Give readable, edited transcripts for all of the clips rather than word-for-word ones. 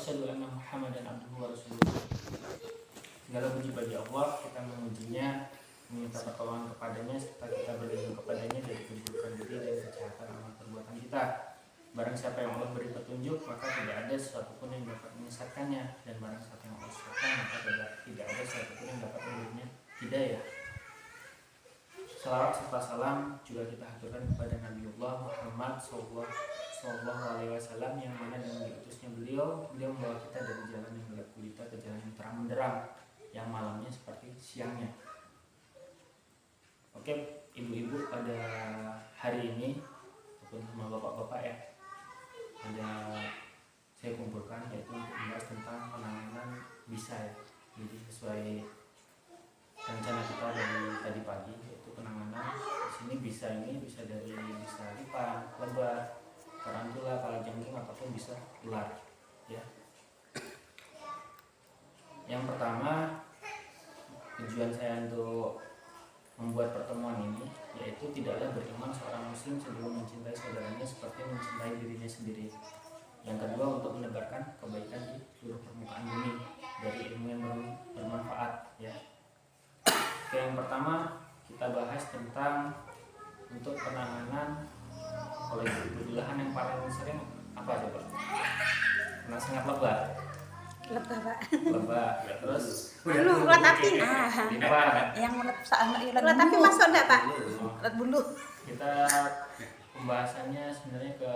asyhadu anna Muhammadan abduhu wa rasuluh. Segala puji bagi Allah, kita memujinya, meminta pertolongan kepadanya serta kita berlindung kepadanya dari keburukan diri dan kejahatan amal perbuatan kita. Barang siapa yang Allah beri petunjuk, maka tidak ada sesuatu pun yang dapat menyesatkannya, dan barang siapa yang Allah sesatkan, maka tidak ada sesuatu pun yang dapat memberinya hidayah. Salawat serta salam juga kita haturkan kepada Nabiullah Muhammad Sallallahu Alaihi Wasallam, yang mana dengan diutusnya beliau membawa kita dari jalan yang gelap gulita ke jalan yang terang benderang, yang malamnya seperti siangnya. Oke, ibu-ibu, pada hari ini ataupun sama bapak-bapak ya, saya kumpulkan yaitu untuk membahas tentang penanganan bisa ya. Jadi sesuai rencana kita dari tadi pagi, yaitu penanganan di sini bisa dari bisa lipan, lebah, tarantula, kalajengking ataupun bisa ular ya. Yang pertama, tujuan saya untuk membuat pertemuan ini yaitu tidaklah beriman seorang muslim sebelum mencintai saudaranya seperti mencintai dirinya sendiri. Yang kedua, untuk menebarkan kebaikan di seluruh permukaan bumi dari ilmu yang bermanfaat ya. Oke, yang pertama kita bahas tentang untuk penanganan oleh ibu-ibu yang paling sering apa coba? Kena sengat lebah. Lebah, Pak. Lebah, ya, terus Ulat api. Yang ulat api masuk enggak, Pak? Ulat bulu. Kita pembahasannya sebenarnya ke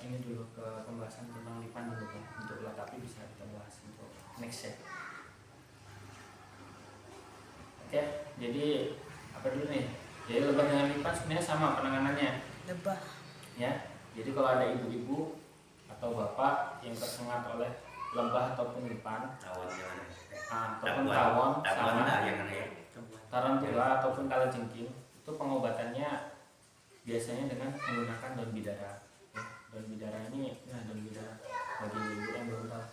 ini dulu, ke pembahasan tentang lipan dulu kan. Untuk ulat api bisa kita bahas untuk next ya. Oke, jadi apa dulu nih? Jadi lebah dengan lipan sebenarnya sama penanganannya. Lebah. Ya, jadi kalau ada ibu-ibu atau bapak yang tersengat oleh lebah ataupun lipan, ataupun tawon, sama tarantula ataupun kalajengking, itu pengobatannya biasanya dengan menggunakan daun bidara. Ya, daun bidara ini, daun bidara bagi ibu yang belum tahu.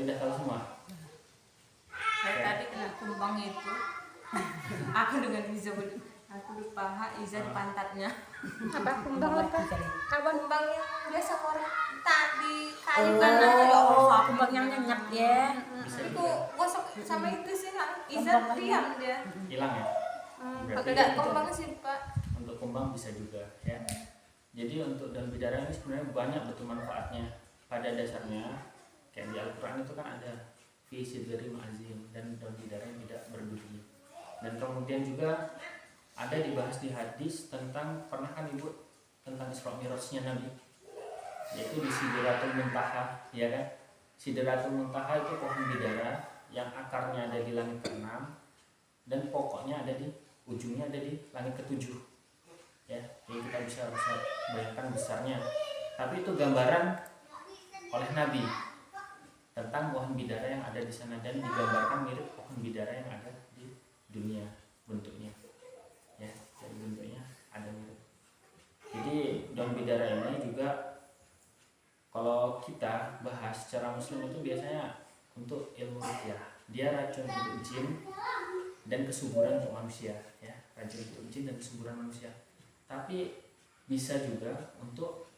Udah tahu semua? Tadi kena kumbang itu. Aku dengan Iza, aku di paha, Iza di pantatnya. Apa kumbang apa? Kawan kumbang yang biasa orang tadi kayu Ya mana? Allah, kumbang yang nyenyak ya. Aku gosok sama itu sih, Iza diam dia. Hilang ya? Enggak kumbang sih, Pak. Untuk kumbang bisa juga ya. Jadi untuk daun bidara ini sebenarnya banyak betul manfaatnya. Pada dasarnya kayak di Al-Quran itu kan ada fi sidri ma'azim, dan daun bidara yang tidak berduri. Dan kemudian juga ada dibahas di hadis tentang, pernah kan ibu tentang Isra Mi'rajnya Nabi, yaitu di Sidratul Muntaha ya kan. Sidratul Muntaha itu pohon bidara yang akarnya ada di langit ke-6 dan pokoknya ada di ujungnya, ada di langit ke-7 ya. Jadi kita bisa bayangkan besarnya, tapi itu gambaran oleh Nabi tentang pohon bidara yang ada di sana, dan digambarkan mirip pohon bidara yang ada di dunia bentuknya ya. Jadi bentuknya ada mirip. Jadi daun bidara ini juga kalau kita bahas secara muslim itu biasanya untuk ilmu ruqyah. Dia racun untuk jin dan kesuburan untuk manusia ya. Racun untuk jin dan kesuburan manusia. Tapi bisa juga untuk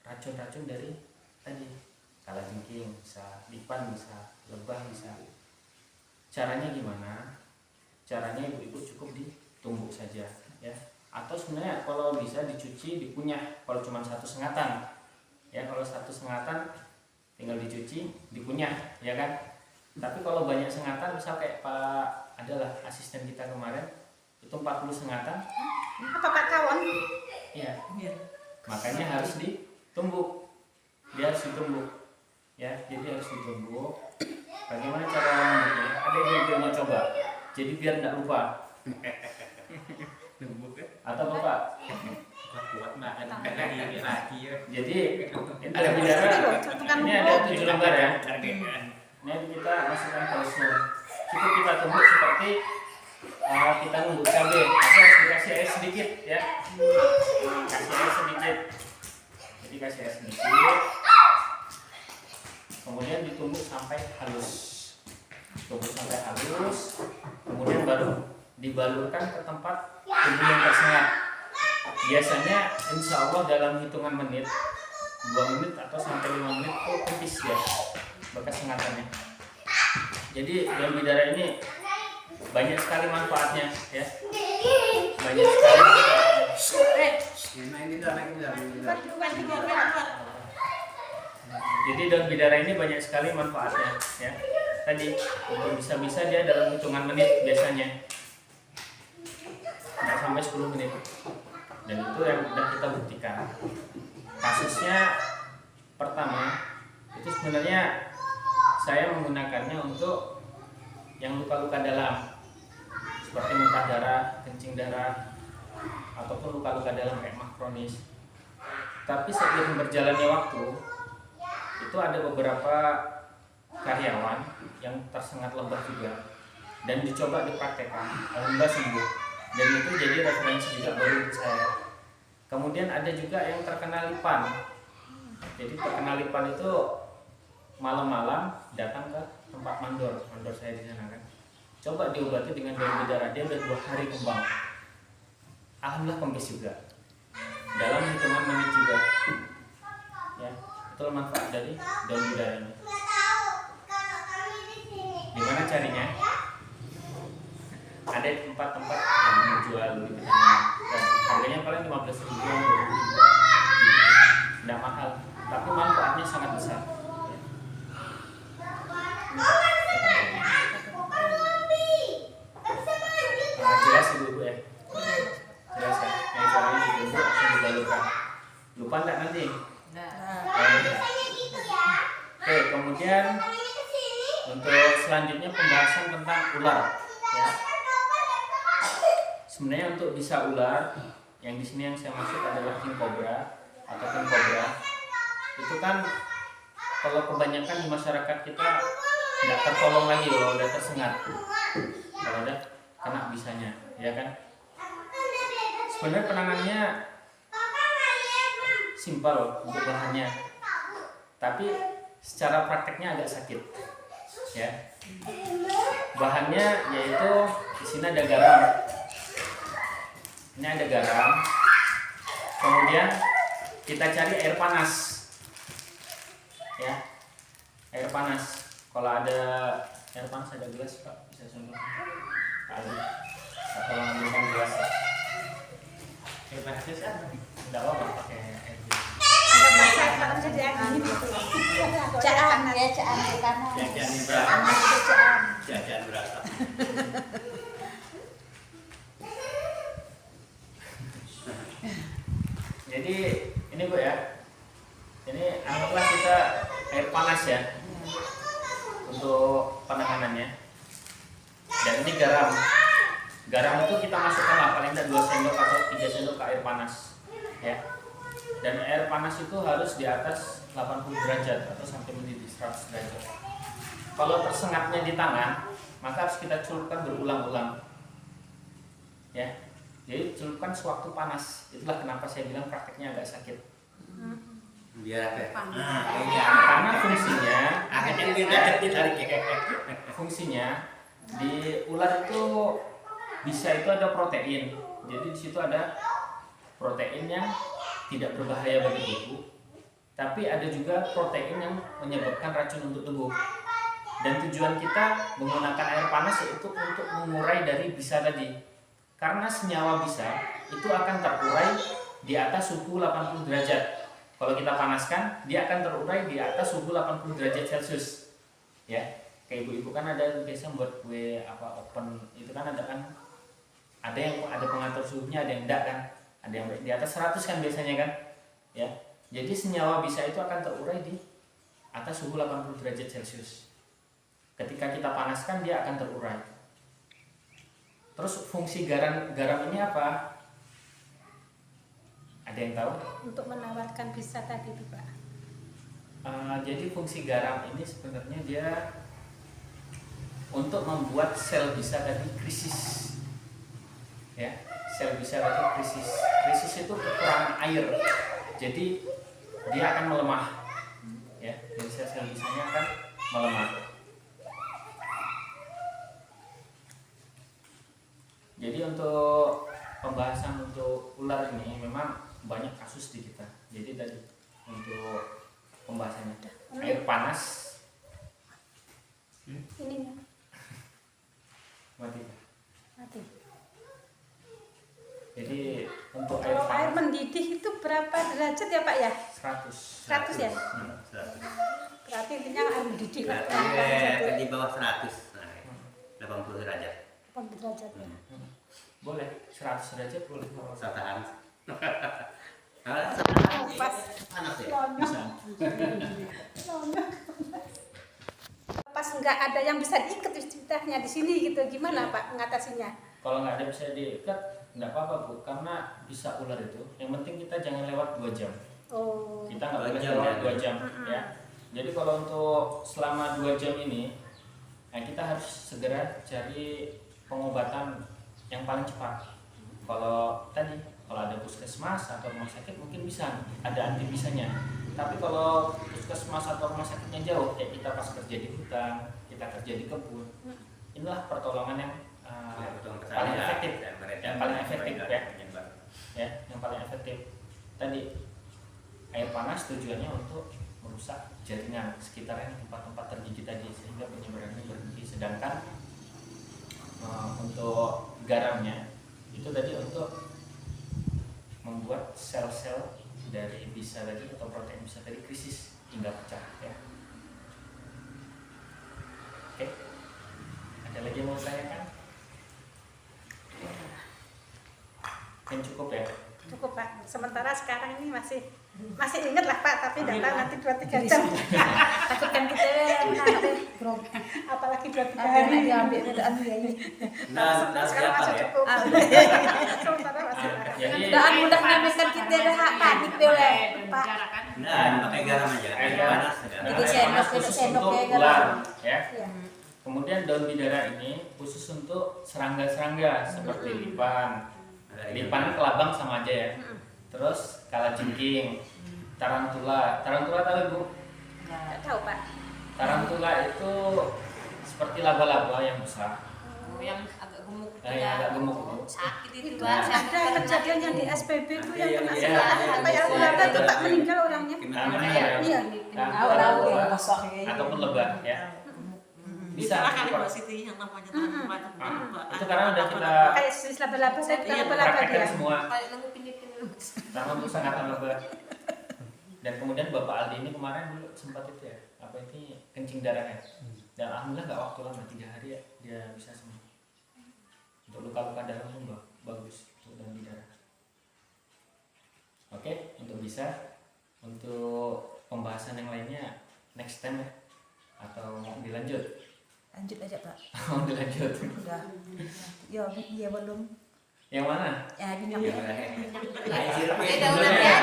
racun-racun dari tadi, kalajengking bisa, lipan bisa, lebah bisa. Caranya gimana? Caranya ibu-ibu cukup ditumbuk saja ya. Atau sebenarnya kalau bisa dicuci, dikunyah. Kalau cuma satu sengatan ya, kalau satu sengatan tinggal dicuci, dikunyah ya kan. Tapi kalau banyak sengatan, misal kayak Pak adalah asisten kita kemarin itu 40 sengatan. Apa Pak Kawan? Iya. Makanya harus ditumbuk. Dia harus ditumbuk. Ya, jadi harus ditumbuk. Bagaimana cara menumbuknya? Ada yang mau coba. Jadi biar tidak lupa. Atau Bapak? Kuat banget lagi ya. Jadi ada bidara. Ini ada 7 lembar ya. Ini kita masukkan kalsium. Cukup kita tumbuk seperti kita numbuk cabai. Harus dikasih air sedikit ya. Kasih air sedikit. Jadi kasih air sedikit. Kemudian ditumbuk sampai halus. Tumbuk sampai halus. Kemudian baru dibalurkan ke tempat tubuh yang tersengat. Biasanya insya Allah dalam hitungan menit 2 menit atau sampai 5 menit itu kempis ya bekas sengatannya. Jadi daun bidara ini banyak sekali manfaatnya ya, banyak sekali jadi daun bidara ini banyak sekali manfaatnya ya. Tadi untuk bisa-bisa dia dalam hitungan menit biasanya nggak sampai 10 menit, dan itu yang sudah kita buktikan. Kasusnya pertama itu sebenarnya saya menggunakannya untuk yang luka-luka dalam seperti muntah darah, kencing darah, ataupun luka-luka dalam kayak mah kronis. Tapi seiring berjalannya waktu itu ada beberapa karyawan yang tersengat lebah juga dan dicoba dipraktekkan, alhamdulillah sembuh, dan itu jadi referensi juga baru untuk saya. Kemudian ada juga yang terkena lipan. Jadi terkena lipan itu malam-malam datang ke tempat mandor saya di sana kan. Coba diobati dengan daun bidara, dia udah 2 hari kembang. Alhamdulillah kempis juga. Dalam hitungan menit juga. Ya, itu manfaat dari daun bidara ini. Gimana carinya? Ada tempat-tempat yang menjual di petani. Harganya paling 15.000 an, 20.000. Tidak mahal, tapi manfaatnya sangat besar. Jelas ibu-ibu ya? Jelas ya? Yang caranya ibu-ibu langsung dibalukan. Lupa enggak nanti? Oke, kemudian untuk selanjutnya pembahasan tentang ular ya. Sebenarnya untuk bisa ular, yang di sini yang saya maksud adalah king cobra atau king cobra. Itu kan kalau kebanyakan di masyarakat kita nggak tertolong lagi kalau udah tersengat, kalau udah kena bisanya, ya kan? Sebenarnya penanganannya simpel untuk bahannya, tapi secara prakteknya agak sakit, ya. Bahannya yaitu di sini ada garam, ini ada garam, kemudian kita cari air panas, ya, air panas. Kalau ada air panas, ada gelas Pak, bisa contoh. Ada, kalau ambilkan gelas. Air panasnya sih tidak apa-apa pakai air gelas. Caan ya, caan di kanan. Jajan berapa? Jadi ini Bu ya, ini anggaplah kita air panas ya untuk penanganannya. Dan ini garam. Garam itu kita masukkan paling tidak 2 sendok atau 3 sendok ke air panas, ya. Dan air panas itu harus di atas 80 derajat atau sampai mendidih 100 derajat. Kalau tersengatnya di tangan, maka harus kita celupkan berulang-ulang, ya. Jadi celupkan sewaktu panas. Itulah kenapa saya bilang prakteknya agak sakit. Biar apa? Karena fungsinya Akhirnya dia ditarik. fungsinya di ular itu bisa itu ada protein. Jadi di situ ada protein yang tidak berbahaya bagi tubuh, tapi ada juga protein yang menyebabkan racun untuk tubuh. Dan tujuan kita menggunakan air panas yaitu untuk mengurai dari bisa tadi. Karena senyawa bisa itu akan terurai di atas suhu 80 derajat. Kalau kita panaskan, dia akan terurai di atas suhu 80 derajat Celcius. Ya, kayak ibu-ibu kan ada biasa buat kue apa oven, itu kan ada yang ada pengatur suhunya, ada yang enggak kan. Ada yang di atas 100 kan biasanya kan. Ya. Jadi senyawa bisa itu akan terurai di atas suhu 80 derajat Celcius. Ketika kita panaskan dia akan terurai. Terus fungsi garam ini apa? Ada yang tahu? Untuk menawarkan bisa tadi itu Pak. Jadi fungsi garam ini sebenarnya dia untuk membuat sel bisa tadi krisis, ya, sel bisa tadi krisis itu kekurangan air, jadi dia akan melemah, ya, jadi sel bisanya akan melemah. Jadi untuk pembahasan untuk ular ini memang banyak kasus di kita. Jadi tadi untuk pembahasannya. Air panas Ininya mati. mati. Jadi untuk air Kalau air panas mendidih itu berapa derajat ya Pak ya? 100. 100 ya? 100. Berarti intinya air mendidih lah. Berarti di bawah 100. Nah, 80 derajat. 80 derajat ya. Boleh 100 derajat boleh. Saya tahan. Pas Panas ya? Bisa. pas nggak ada yang bisa diikat istilahnya di sini gitu, gimana Pak mengatasinya? Kalau nggak ada bisa diikat nggak apa-apa Bu, karena bisa ular itu. Yang penting kita jangan lewat 2 jam. Oh, Kita nggak 2 boleh jam lewat ya? 2 jam ya. Jadi kalau untuk selama 2 jam ini, kita harus segera cari pengobatan yang paling cepat. Kalau ada puskesmas atau rumah sakit mungkin bisa ada antivisanya. Tapi kalau puskesmas atau rumah sakitnya jauh, kayak kita pas kerja di hutan, kita kerja di kebun, inilah pertolongan yang paling efektif, yang paling efektif ya, yang paling efektif. Tadi air panas tujuannya untuk merusak jaringan sekitarnya tempat-tempat tergigit tadi sehingga penyebarannya berhenti. Sedangkan untuk garamnya itu tadi untuk membuat sel-sel dari bisa tadi atau protein bisa tadi krisis hingga pecah ya. Oke, ada lagi yang mau saya kan? Yang cukup ya. cukup Pak. Sementara sekarang ini masih ingat lah Pak, tapi datang nanti 2-3 jam. Takutkan kita apalagi 2-3 hari diambil ini. Nah, Sekarang siapa masih ya? cukup. Sementara masih ada. Jadi mudah memiskan kita dah panik deh Pak. Nah, pakai garam aja. Air panas. Jadi air sendok, panas khusus sendok untuk ya, garam. ular ya. Iya. Kemudian daun bidara ini khusus untuk serangga-serangga seperti lipan. Lipan kelabang sama aja ya. Terus kalajengking, tarantula tahu Ibu? Nggak tahu Pak. Tarantula itu seperti laba-laba yang besar. Yang agak gemuk Nah, yang agak gemuk itu. sakit itu Itu Pak. ada kejadian yang di SPB itu yang kena Iya, serangan iya, kayak iya, ular itu iya. tak meninggal orangnya. Iya. Tarantula ataupun lebah ya. Bisa. Kali Mbak Siti yang namanya tarantula. Itu karena udah kita Kayak sis laba-laba, saya bukan Iya, laba-laba praktekkan dia. semua. Kayak nengupin-nengupin. Sama untuk sangatan lebah. Dan kemudian Bapak Aldi ini kemarin dulu sempat itu ya, apa ini kencing darahnya. Dan alhamdulillah nggak waktu lama 3 hari ya dia bisa sembuh. Untuk luka-luka dalam pun bagus untuk dalam di darah. Oke, untuk bisa untuk pembahasan yang lainnya next time ya, atau mau dilanjut? Lanjut aja Pak. Mau dilanjut? Udah. Ya, iya belum. Yang mana? Ya Iya, minum. Daunan ya.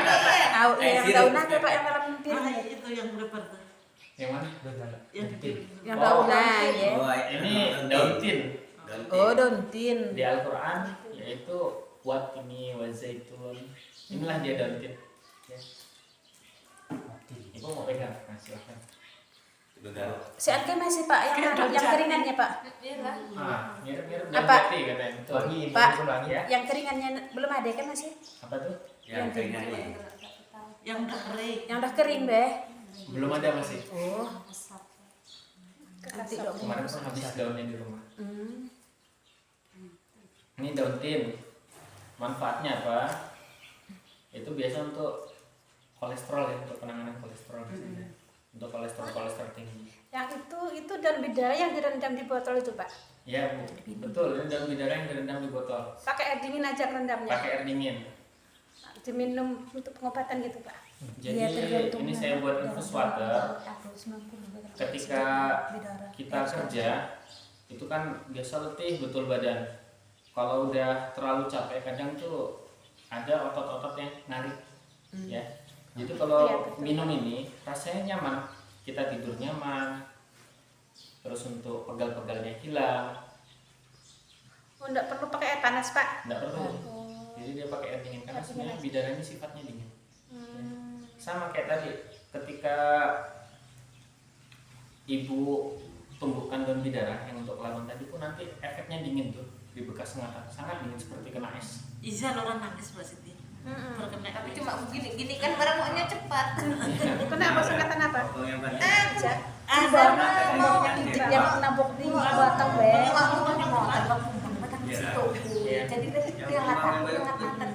Tahu yang daunan tuh Pak yang dalam pin. Itu yang berapa tuh? Yang mana? Yang di Yang daunan ya. Ini daun tin. Oh, daun tin. Di Al-Quran yaitu watini wa zaitun. Inilah dia daun tin ya. Ibu mau pegang? Nah, silahkan. Si Anke masih Pak yang keringannya Pak. Iya lah. Mirip-mirip Apa? daun jati katanya. Betul. Pak, ya. yang keringannya belum ada kan masih? Apa tuh? Yang keringannya. yang udah kering. Yang udah kering deh. Belum ada masih. Oh, nanti dong. Kemarin pun habis daunnya di rumah. Hmm. Ini daun tin. Manfaatnya apa? Itu biasa untuk kolesterol ya, untuk penanganan kolesterol misalnya. Untuk kolesterol tinggi. Yang itu daun bidara yang direndam di botol itu Pak. Ya Bu, betul. Ini daun bidara yang direndam di botol. Pakai air dingin aja rendamnya. Pakai air dingin. Diminum untuk pengobatan gitu Pak. Jadi Iya, tergantung ini saya buat infus water. Ketika kita kerja itu kan biasa letih betul badan. Kalau udah terlalu capek kadang tuh ada otot-otot yang narik ya. Jadi kalau Iya, betul. minum ini rasanya nyaman, kita tidur nyaman. Terus untuk pegal-pegalnya hilang, Oh, enggak perlu pakai air panas Pak. nggak perlu. Oh. Jadi dia pakai air dingin karena Air dingin sebenarnya aja. bidaranya sifatnya dingin. Hmm. Sama kayak tadi, ketika ibu tumbuhkan daun bidara yang untuk lawan tadi pun nanti efeknya dingin tuh di bekas sangat dingin seperti kena es. Izan orang nangis Mbak Siti. Berkena Tapi cuma gini kan barang maunya cepat. Kenapa singkatan apa? Potong yang paling Aja. Mau yang nabok di batang be. Iya. Jadi dia latar belakang bukan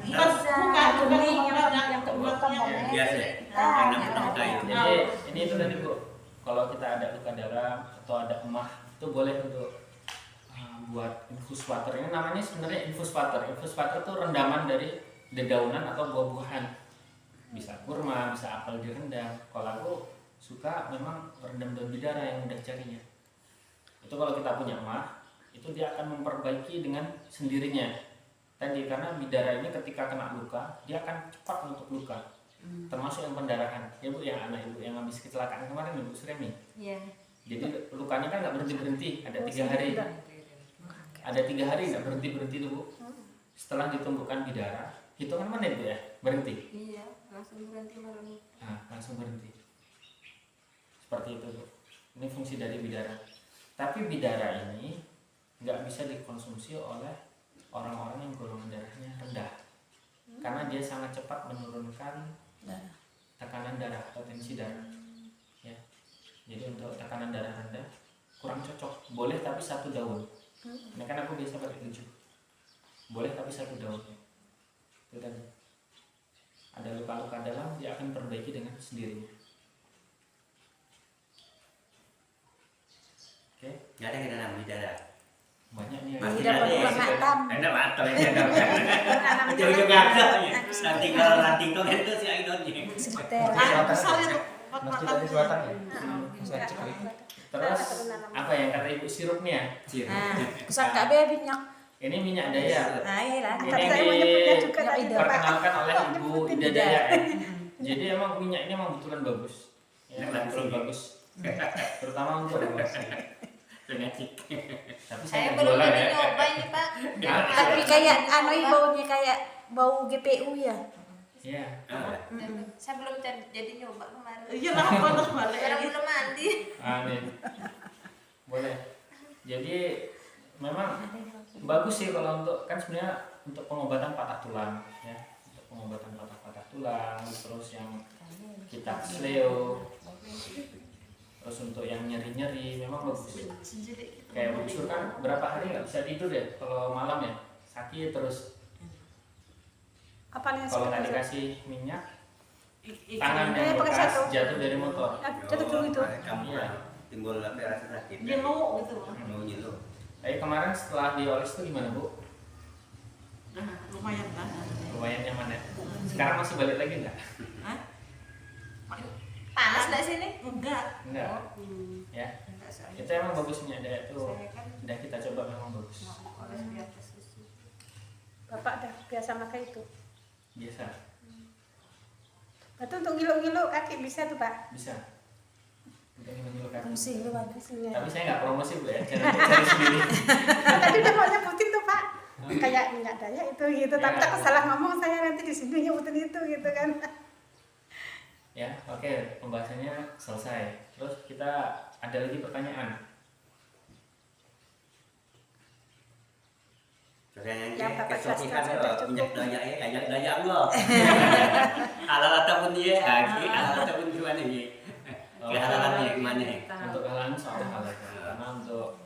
yang terbuka biasa yang nampak kayu. Jadi ini itu tadi Bu, kalau kita ada luka dalam atau ada emah itu boleh untuk buat infus water. Ini namanya sebenarnya infus water. Infus water itu rendaman dari dedaunan atau buah-buahan. Bisa kurma, bisa apel direndam. Kalau aku suka memang rendam daun bidara yang mudah carinya. Itu kalau kita punya emah, itu dia akan memperbaiki dengan sendirinya. Tadi karena bidara ini ketika kena luka, dia akan cepat untuk luka. Termasuk yang pendarahan. Ya Bu, yang anak Ibu yang habis kecelakaan kemarin Ibu Suremi. Iya. Jadi lukanya kan nggak berhenti, ada 3 hari. Ada 3 hari nggak berhenti tuh Bu. Setelah ditumbuhkan bidara, hitungan mana itu ya? Berhenti. Iya, langsung berhenti malam. Nah, langsung berhenti. Seperti itu Bu. Ini fungsi dari bidara. Tapi bidara ini nggak bisa dikonsumsi oleh orang-orang yang golongan darahnya rendah. Karena dia sangat cepat menurunkan tekanan darah atau tensi darah. Ya. Jadi untuk tekanan darah rendah kurang cocok. Boleh tapi 1 daun. Ini kan aku biasa pakai 7. Boleh tapi 1 daun. Itu tadi. Ada luka-luka dalam, dia akan perbaiki dengan sendirinya. Oke, Nggak ada yang dalam bidara. banyak nih. Masih dapat ada. buah matam. Ada matam ya. Ujung-ujung ada. Nanti kalau nanti tuh itu si Aidonnya. Sebetel. besar itu. Masjid dari selatan ya? Terus apa yang kata Ibu sirupnya? Nah, kusangka be minyak. Ini minyak daya. Nah, iyalah. Ini Tapi saya mau nyebutnya juga Minyak tadi ida. Pak. diperkenalkan oleh Oh, Ibu nyebutin Ida Ida. Daya ya. Jadi emang minyak ini emang betulan bagus. Ya, betulan bagus. Terutama untuk Penyakit. tapi Saya saya belum jualan jadi ya. nyoba ini Pak. Tapi kayak baunya kayak bau GPU ya. Iya. Saya belum jadi nyoba kemarin. Iya lah, panas balik. Sekarang belum mandi. Amin. Boleh. Jadi memang bagus sih kalau untuk kan sebenarnya untuk pengobatan patah tulang ya. Untuk pengobatan patah tulang, terus yang kita sleo. Terus untuk yang nyeri-nyeri memang bagus. Kayak Bu Sur kan berapa hari nggak bisa tidur ya kalau malam ya, sakit terus. Apa nih yang Kalau nggak suka? dikasih minyak, Ikan. tangan yang pakai bekas satu. jatuh dari motor. Jatuh dulu itu. Iya. Timbul apa rasa sakit. Jenuh gitu. Mau jenuh. Tapi kemarin setelah dioles itu gimana Bu? Nah, lumayan kan. Lumayan nyaman ya. Sekarang masih balik lagi nggak? Hah? Panas nggak sini? Enggak. Enggak. Ya. Enggak soalnya. Itu emang bagusnya daya itu. Saya kan Udah kita coba memang bagus. mau oles di atas susu. Bapak dah biasa pakai itu. Biasa. Itu untuk ngilu-ngilu kaki bisa tuh Pak. Bisa. Untuk ngilu-ngilu kaki. Fungsi lu bagus. Tapi saya nggak promosi Bu ya. Jangan cari sendiri. Tadi udah mau nyebutin tuh Pak. Kayak minyak daya itu gitu. Tapi Ya. takut salah ngomong saya nanti di sini nyebutin itu gitu kan. Ya, oke, pembahasannya selesai. Terus kita ada lagi pertanyaan. Soalnya Yang Bapak kesulitan jelaskan loh, sudah minyak cukup. daya ya, kayak daya Allah. Halal ataupun dia, halal ataupun gimana ya? Kehalalannya gimana ya? Untuk halangan soal halal ya. Karena untuk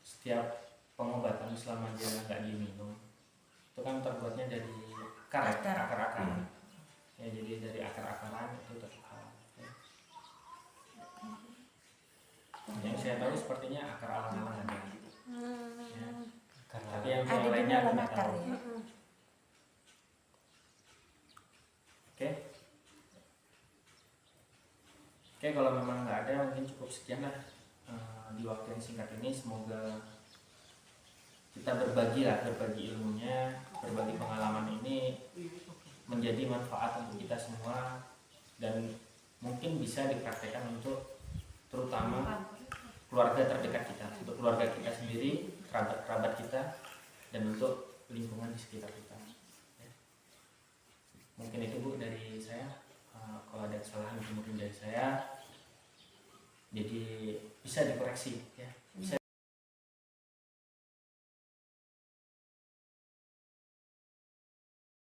setiap pengobatan selama dia nggak diminum itu kan terbuatnya dari akar-akar. Ya, jadi dari akar-akaran itu tetap halal. Ya. Yang saya tahu sepertinya akar alang-alang ada. Ya. Tapi yang Ada di lainnya dalam aku nggak akar tahu. ya. Oke. Oke, kalau memang nggak ada mungkin cukup sekian lah di waktu yang singkat ini. Semoga kita berbagi ilmunya, berbagi pengalaman ini menjadi manfaat untuk kita semua dan mungkin bisa dipraktekkan untuk terutama keluarga terdekat kita, untuk keluarga kita sendiri, kerabat kita, dan untuk lingkungan di sekitar kita. Ya. Mungkin itu Bu dari saya. Kalau ada kesalahan mungkin dari saya, jadi bisa dikoreksi ya.